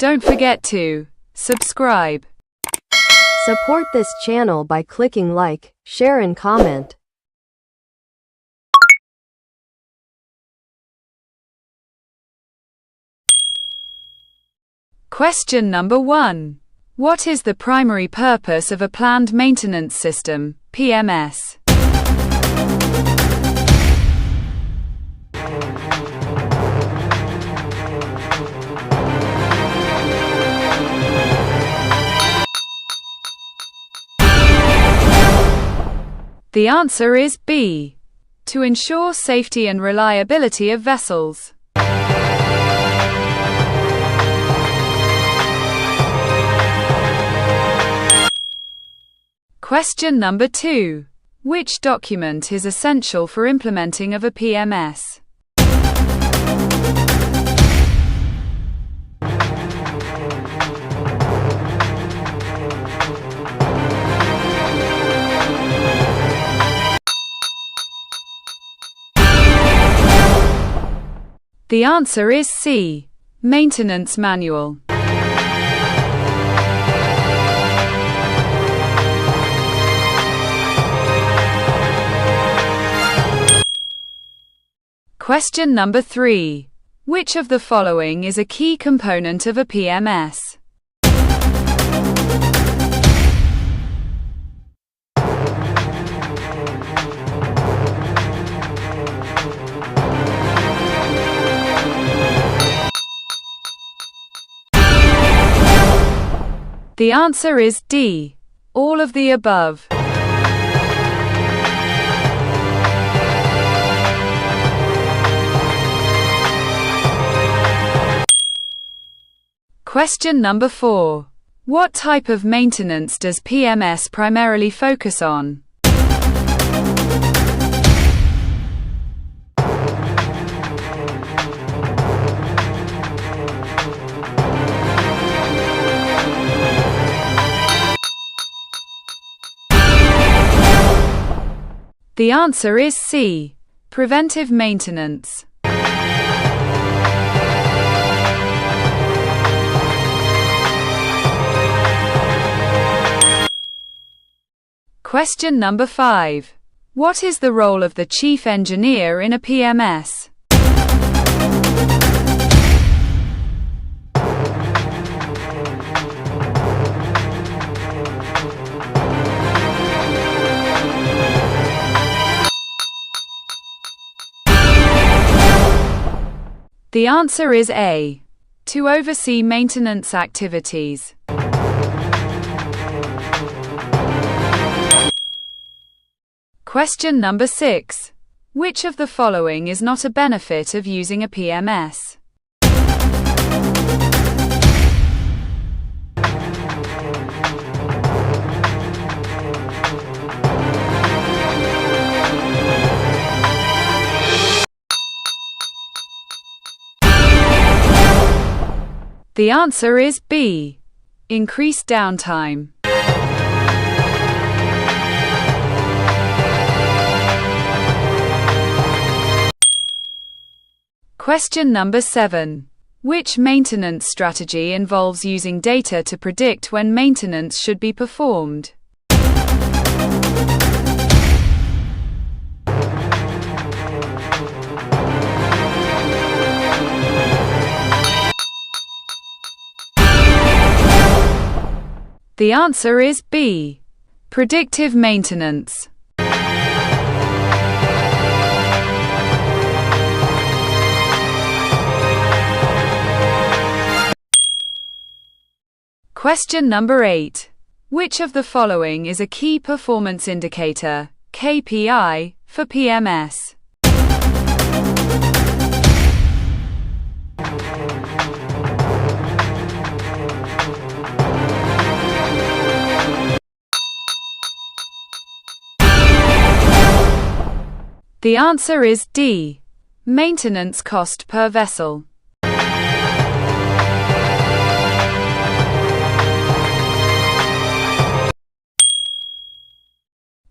Don't forget to subscribe. Support this channel by clicking like, share and comment. Question number 1. What is the primary purpose of a planned maintenance system, PMS? The answer is B. To ensure safety and reliability of vessels. Question number 2. Which document is essential for implementing of a PMS? The answer is C. Maintenance Manual. Question number 3. Which of the following is a key component of a PMS? The answer is D. All of the above. Question number 4. What type of maintenance does PMS primarily focus on? The answer is C. Preventive maintenance. Question number 5. What is the role of the chief engineer in a PMS? The answer is A. To oversee maintenance activities. Question number 6. Which of the following is not a benefit of using a PMS? The answer is B. Increased downtime. Question number 7. Which maintenance strategy involves using data to predict when maintenance should be performed? The answer is B. Predictive maintenance. Question number 8. Which of the following is a key performance indicator, KPI, for PMS? The answer is D. Maintenance cost per vessel.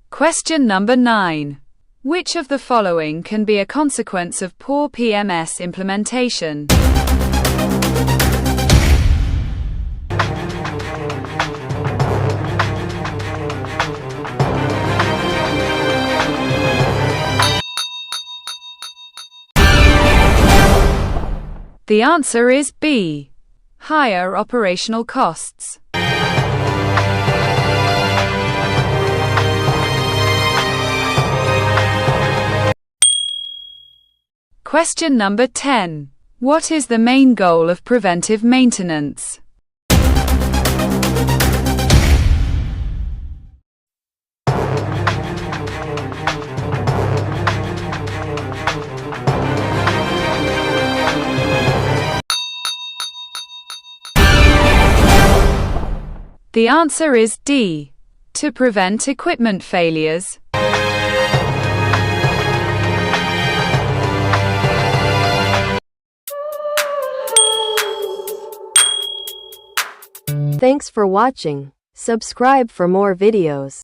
Question number 9. Which of the following can be a consequence of poor PMS implementation? The answer is B. Higher operational costs. Question number 10. What is the main goal of preventive maintenance? The answer is D. To prevent equipment failures. Thanks for watching. Subscribe for more videos.